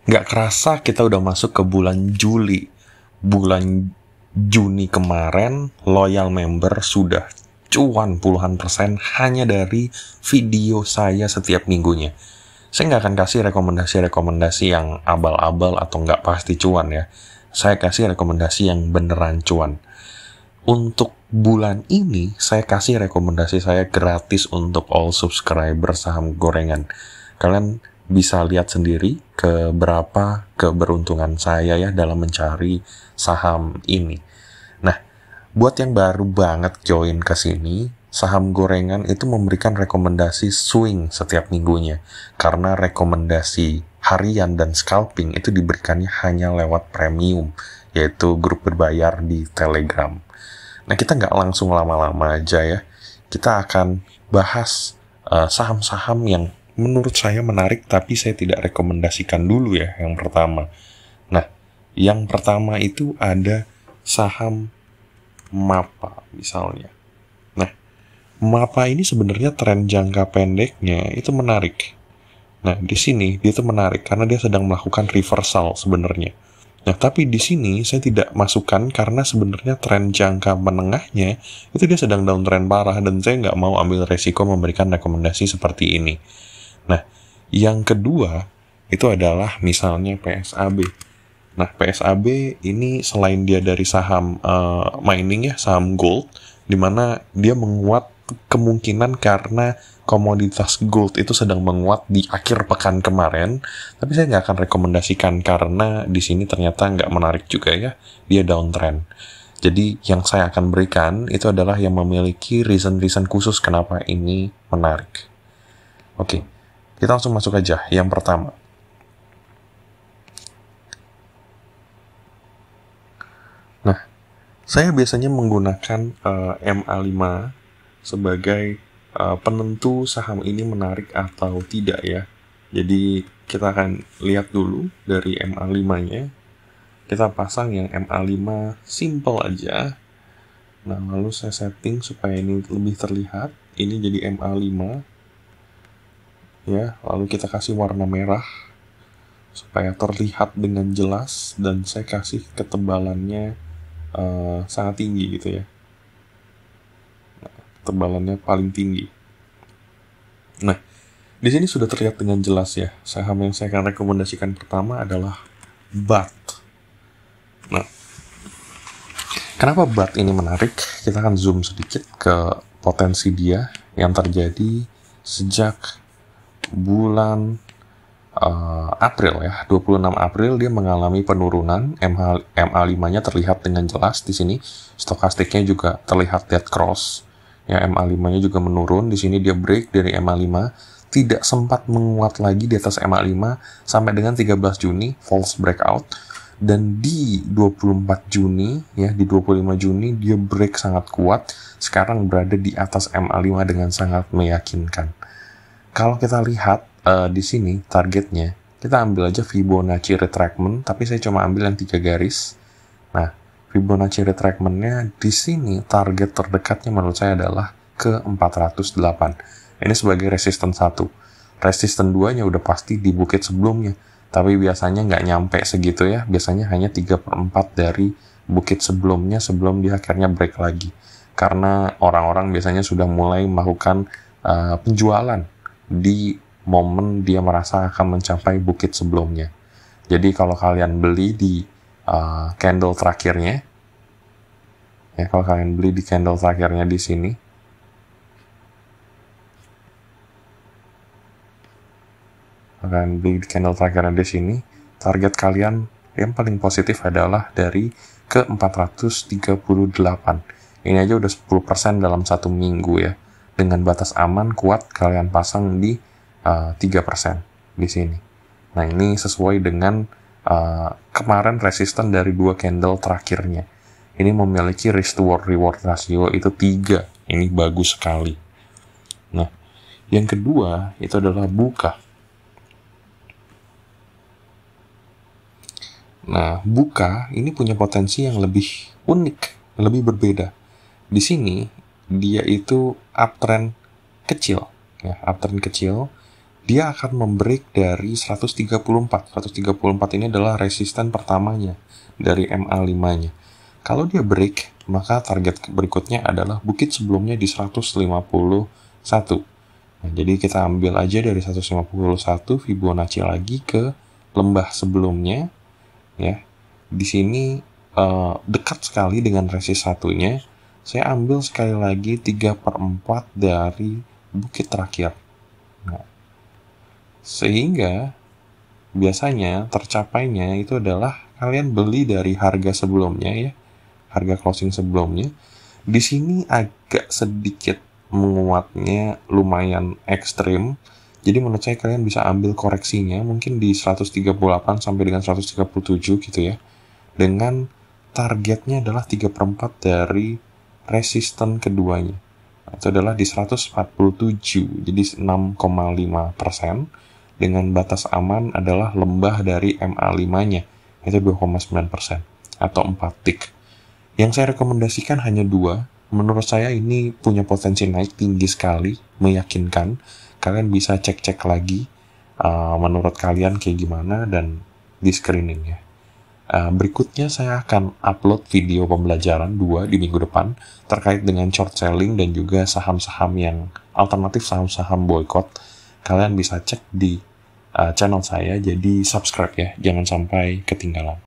Nggak kerasa kita udah masuk ke bulan Juli. Bulan Juni kemarin, loyal member sudah cuan puluhan persen hanya dari video saya setiap minggunya. Saya nggak akan kasih rekomendasi-rekomendasi yang abal-abal atau nggak pasti cuan ya. Saya kasih rekomendasi yang beneran cuan. Untuk bulan ini, saya kasih rekomendasi saya gratis untuk all subscriber saham gorengan. Kalian bisa lihat sendiri berapa keberuntungan saya ya dalam mencari saham ini. Nah, buat yang baru banget join ke sini, saham gorengan itu memberikan rekomendasi swing setiap minggunya. Karena rekomendasi harian dan scalping itu diberikannya hanya lewat premium, yaitu grup berbayar di Telegram. Nah, kita nggak langsung lama-lama aja ya. Kita akan bahas saham-saham yang menurut saya menarik, tapi saya tidak rekomendasikan dulu ya yang pertama. Nah, yang pertama itu ada saham MAPA misalnya. Nah, MAPA ini sebenarnya tren jangka pendeknya itu menarik. Nah, di sini dia itu menarik karena dia sedang melakukan reversal sebenarnya. Nah, tapi di sini saya tidak masukkan karena sebenarnya tren jangka menengahnya itu dia sedang downtrend parah dan saya nggak mau ambil resiko memberikan rekomendasi seperti ini. Nah, yang kedua itu adalah misalnya PSAB. Nah, PSAB ini selain dia dari saham mining ya, saham gold, di mana dia menguat kemungkinan karena komoditas gold itu sedang menguat di akhir pekan kemarin, tapi saya nggak akan rekomendasikan karena di sini ternyata nggak menarik juga ya, dia downtrend. Jadi yang saya akan berikan itu adalah yang memiliki reason khusus kenapa ini menarik. Oke, kita langsung masuk aja. Yang pertama, nah, saya biasanya menggunakan MA5 sebagai penentu saham ini menarik atau tidak ya. Jadi kita akan lihat dulu dari MA5-nya. Kita pasang yang MA5 simple aja. Nah, lalu saya setting supaya ini lebih terlihat. Ini jadi MA5. Ya, lalu kita kasih warna merah supaya terlihat dengan jelas dan saya kasih ketebalannya sangat tinggi gitu ya. Ketebalannya paling tinggi. Nah, di sini sudah terlihat dengan jelas ya. Saham yang saya akan rekomendasikan pertama adalah BAT. Nah, kenapa BAT ini menarik? Kita akan zoom sedikit ke potensi dia yang terjadi sejak bulan April ya, 26 April dia mengalami penurunan. MA5-nya terlihat dengan jelas di sini. Stokastiknya juga terlihat dead cross. Ya, MA5-nya juga menurun. Di sini dia break dari MA5, tidak sempat menguat lagi di atas MA5 sampai dengan 13 Juni false breakout. Dan di 24 Juni ya, di 25 Juni dia break sangat kuat. Sekarang berada di atas MA5 dengan sangat meyakinkan. Kalau kita lihat di sini targetnya, kita ambil aja Fibonacci retracement, tapi saya cuma ambil yang 3 garis. Nah, Fibonacci retracement-nya di sini target terdekatnya menurut saya adalah ke 408. Ini sebagai resistance 1. Resistance 2-nya udah pasti di bukit sebelumnya, tapi biasanya nggak nyampe segitu ya. Biasanya hanya 3/4 dari bukit sebelumnya sebelum dia akhirnya break lagi. Karena orang-orang biasanya sudah mulai melakukan penjualan di momen dia merasa akan mencapai bukit sebelumnya. Jadi kalau kalian beli di candle terakhirnya, ya kalau kalian beli di candle terakhirnya di sini, kalian beli di candle terakhirnya di sini, target kalian yang paling positif adalah dari ke 438. Ini aja udah 10% dalam satu minggu ya. Dengan batas aman kuat kalian pasang di 3% di sini. Nah, ini sesuai dengan kemarin resisten dari 2 candle terakhirnya. Ini memiliki risk to reward ratio itu 3. Ini bagus sekali. Nah, yang kedua itu adalah Buka. Nah, Buka ini punya potensi yang lebih unik, lebih berbeda. Di sini dia itu uptrend kecil, ya, uptrend kecil. dia akan membreak dari 134. 134 ini adalah resisten pertamanya dari MA5-nya. Kalau dia break, maka target berikutnya adalah bukit sebelumnya di 151. Nah, jadi kita ambil aja dari 151 Fibonacci lagi ke lembah sebelumnya, ya. Di sini dekat sekali dengan resist satunya. Saya ambil sekali lagi 3/4 dari bukit terakhir. Nah, sehingga biasanya tercapainya itu adalah kalian beli dari harga sebelumnya, ya, harga closing sebelumnya. Di sini agak sedikit menguatnya lumayan ekstrim. Jadi menurut saya kalian bisa ambil koreksinya mungkin di 138 sampai dengan 137 gitu ya. Dengan targetnya adalah 3/4 dari resisten keduanya. Itu adalah di 147, jadi 6,5%. Dengan batas aman adalah lembah dari MA5-nya, itu 2,9% atau 4 tick. Yang saya rekomendasikan hanya 2. Menurut saya ini punya potensi naik tinggi sekali, meyakinkan. Kalian bisa cek-cek lagi menurut kalian kayak gimana dan di screening ya. Berikutnya saya akan upload video pembelajaran 2 di minggu depan terkait dengan short selling dan juga saham-saham yang alternatif, saham-saham boykot. Kalian bisa cek di channel saya, jadi subscribe ya, jangan sampai ketinggalan.